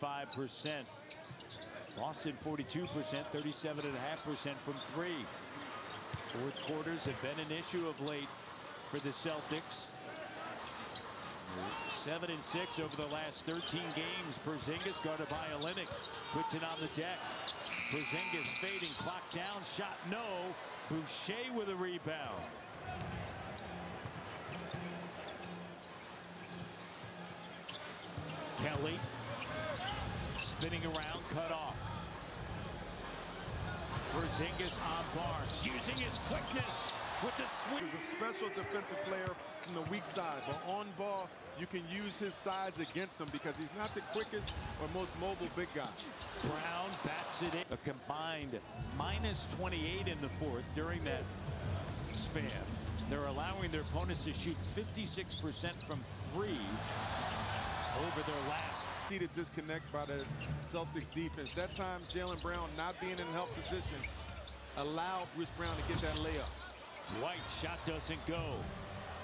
35%. Boston 42%, 37.5% from three. Fourth quarters have been an issue of late for the Celtics. 7-6 over the last 13 games. Porzingis guarded by Olynyk. Puts it on the deck. Porzingis fading. Clock down. Shot no. Boucher with a rebound. Kelly spinning around. Cut off. Porzingis on Barnes. Using his quickness with the sweep. He's a special defensive player from the weak side, but on ball, you can use his size against him because he's not the quickest or most mobile big guy. Brown bats it in. A combined minus 28 in the fourth during that span. They're allowing their opponents to shoot 56% from three over their last. See the disconnect by the Celtics defense. That time, Jaylen Brown not being in help position allowed Bruce Brown to get that layup. White shot doesn't go.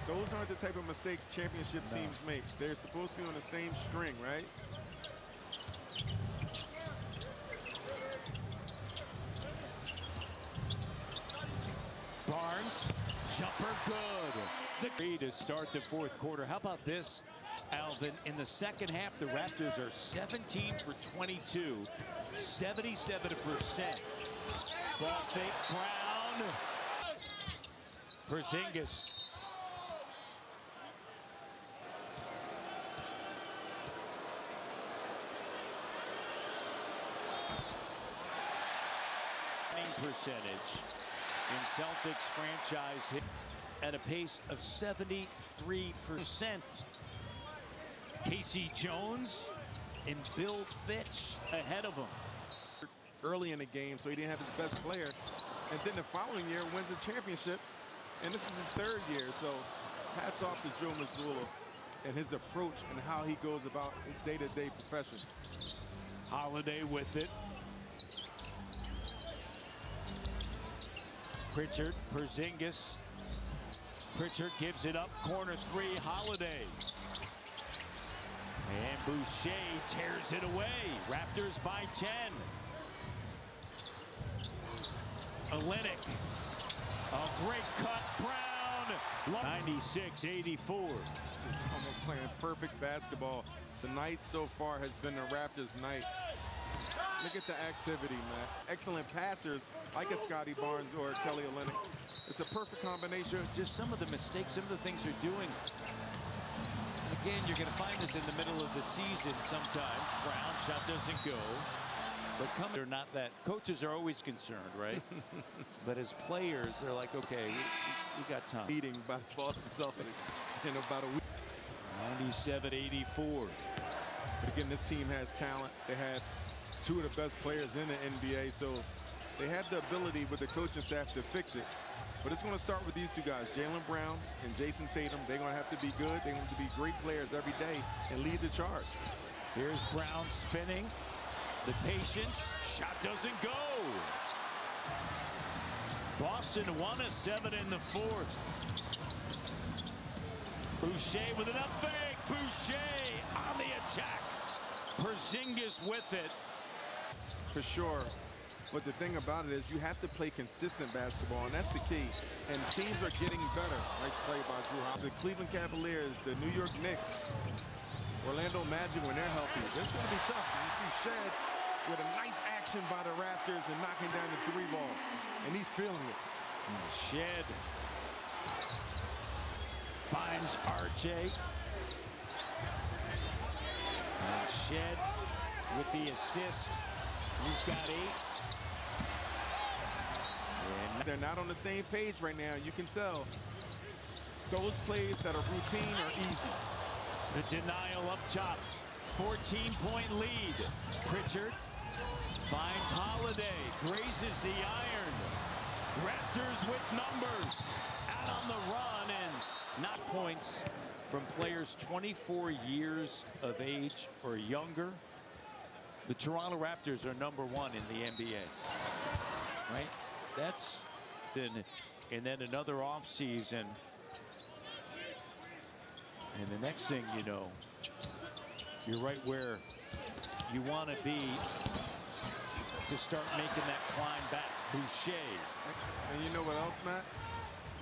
Those aren't the type of mistakes championship teams make. They're supposed to be on the same string, right? Barnes, jumper good. The key to start the fourth quarter. How about this, Alvin? In the second half, the Raptors are 17 for 22, 77%. Ball fake, Brown. Porzingis. Percentage in Celtics franchise hit at a pace of 73%. Casey Jones and Bill Fitch ahead of him. Early in the game, so he didn't have his best player. And then the following year wins the championship. And this is his third year, so hats off to Joe Mazzulla and his approach and how he goes about his day-to-day profession. Holiday with it. Pritchard, Porzingis. Pritchard gives it up, corner three, Holiday. And Boucher tears it away. Raptors by 10. Olynyk. A great cut, Brown. 96-84. Just almost playing perfect basketball. Tonight so far has been the Raptors' night. Look at the activity, man. Excellent passers like a Scotty Barnes or Kelly Olynyk. It's a perfect combination. Just some of the mistakes, some of the things they're doing. Again, you're going to find this in the middle of the season sometimes. Brown shot doesn't go. But they're not that. Coaches are always concerned, right? But as players, they're like, okay, we got time. Beating by the Boston Celtics in about a week. 97-84. But again, this team has talent. They have two of the best players in the NBA, so they have the ability with the coaching staff to fix it. But it's going to start with these two guys, Jaylen Brown and Jason Tatum. They're going to have to be good. They're going to be great players every day and lead the charge. Here's Brown spinning. The patience. Shot doesn't go. Boston won a 7 in the fourth. Boucher with an up fake. Boucher on the attack. Porzingis with it. For sure. But the thing about it is you have to play consistent basketball, and that's the key. And teams are getting better. Nice play by Drew Holiday. The Cleveland Cavaliers, the New York Knicks, Orlando Magic when they're healthy. This is going to be tough. You see Shed with a nice action by the Raptors and knocking down the three ball. And he's feeling it. Shed finds RJ. And Shed with the assist. He's got 8. And they're not on the same page right now. You can tell. Those plays that are routine are easy. The denial up top. 14-point lead. Pritchard finds Holiday. Grazes the iron. Raptors with numbers. Out on the run and not points from players 24 years of age or younger. The Toronto Raptors are #1 in the NBA. Right? That's been, and then another offseason. And the next thing you know, you're right where you want to be to start making that climb back. Boucher. And you know what else, Matt?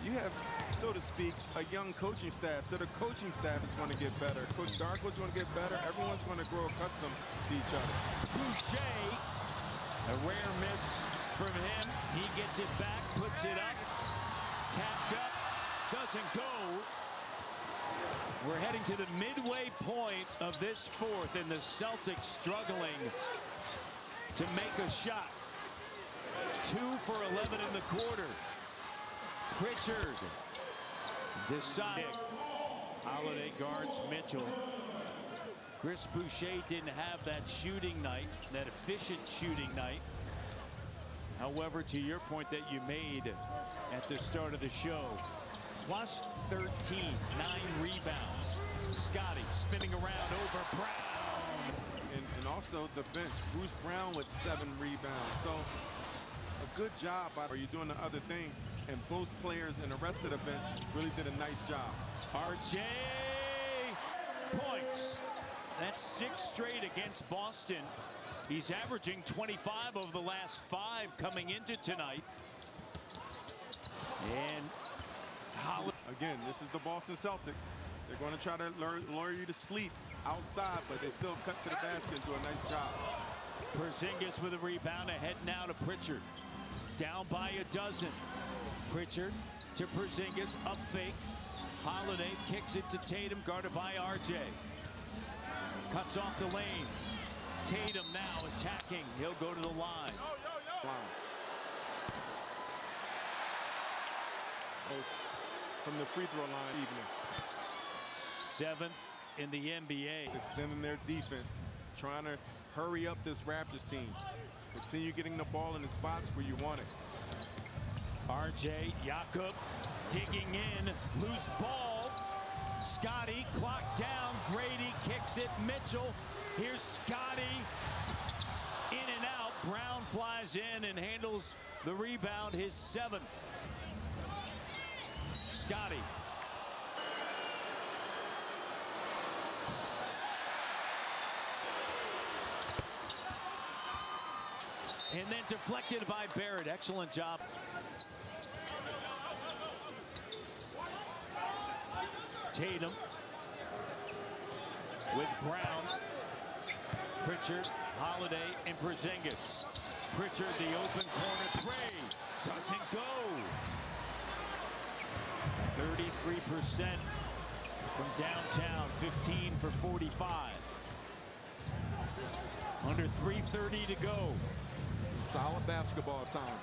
You have, so to speak, a young coaching staff. So the coaching staff is going to get better. Coach Darko's going to get better. Everyone's going to grow accustomed to each other. Boucher, a rare miss from him. He gets it back, puts it up, tapped up, doesn't go. We're heading to the midway point of this fourth, and the Celtics struggling to make a shot. 2 for 11 in the quarter. Pritchard decided. Holiday guards Mitchell. Chris Boucher didn't have that shooting night, that efficient shooting night. However, to your point that you made at the start of the show, plus 13, 9 rebounds. Scotty spinning around over Brown. And also the bench. Bruce Brown with 7 rebounds. So a good job by, are you doing the other things? And both players and the rest of the bench really did a nice job. RJ points. That's 6 straight against Boston. He's averaging 25 over the last 5 coming into tonight. And again, this is the Boston Celtics. They're going to try to lure you to sleep outside, but they still cut to the basket and do a nice job. Porzingis with a rebound, ahead now to Pritchard. Down by a dozen. Pritchard to Porzingis, up fake. Holiday kicks it to Tatum, guarded by RJ. Cuts off the lane. Tatum now attacking. He'll go to the line. From the free throw line evening. 7th in the NBA. It's extending their defense, trying to hurry up this Raptors team. Continue getting the ball in the spots where you want it. RJ, Jakob digging in, loose ball. Scotty clocked down. Grady kicks it. Mitchell. Here's Scotty. In and out. Brown flies in and handles the rebound, his 7th. Scotty. And then deflected by Barrett. Excellent job. Tatum with Brown. Pritchard, Holiday, and Porzingis. Pritchard, the open corner three. Doesn't go. 33% from downtown, 15 for 45. Under 3:30 to go. Solid basketball time.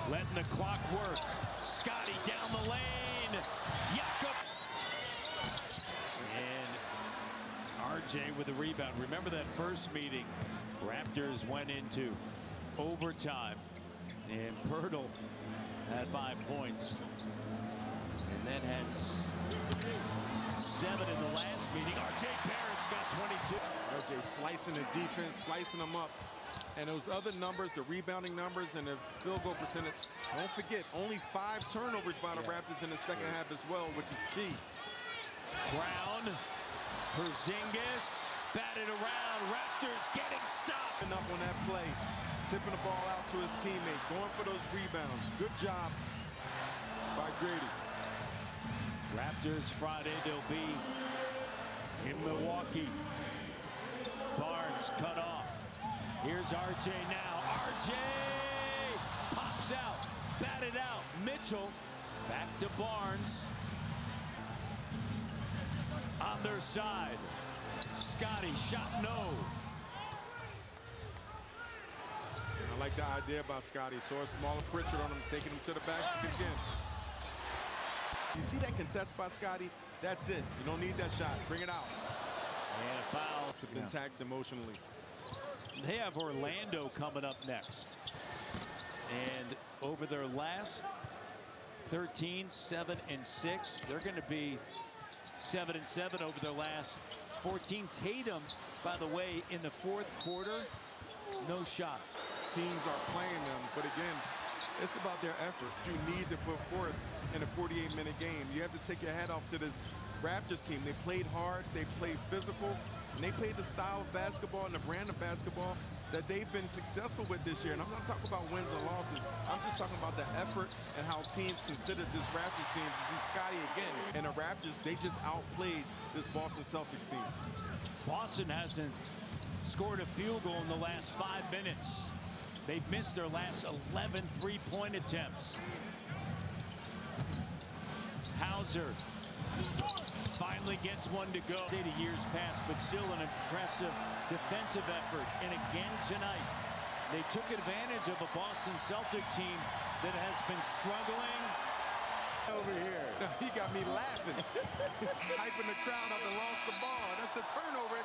Letting the clock work. Scotty down the lane. Jakob. And RJ with the rebound. Remember that first meeting? Raptors went into overtime. And Pirtle had 5 points. And then had 7 in the last meeting. RJ Barrett's got 22. RJ slicing the defense, slicing them up. And those other numbers, the rebounding numbers and the field goal percentage, don't forget, only 5 turnovers by the Raptors in the second half as well, which is key. Brown, Porzingis, batted around. Raptors getting stopped. Up on that play, tipping the ball out to his teammate, going for those rebounds. Good job by Grady. Raptors Friday, they'll be in Milwaukee. Barnes cut off. Here's RJ now. RJ pops out, batted out. Mitchell back to Barnes. On their side. Scotty shot no. I like the idea about Scotty. Saw a smaller Pritchard on him, taking him to the basket again. You see that contest by Scotty? That's it. You don't need that shot. Bring it out. And a foul. Must have been taxed emotionally. They have Orlando coming up next. And over their last 13, 7, and 6, they're going to be 7 and 7 over their last 14. Tatum, by the way, in the 4th quarter, no shots. Teams are playing them, but again, it's about their effort. You need to put forth in a 48-minute game. You have to take your hat off to this Raptors team. They played hard, they played physical, and they played the style of basketball and the brand of basketball that they've been successful with this year. And I'm not talking about wins and losses. I'm just talking about the effort and how teams considered this Raptors team. You see Scotty again. And the Raptors, they just outplayed this Boston Celtics team. Boston hasn't scored a field goal in the last 5 minutes. They've missed their last 11 three-point attempts. Hauser finally gets one to go. 80 years past, but still an impressive defensive effort. And again tonight, they took advantage of a Boston Celtic team that has been struggling over here. He got me laughing. Hyping the crowd up and lost the ball. That's the turnover.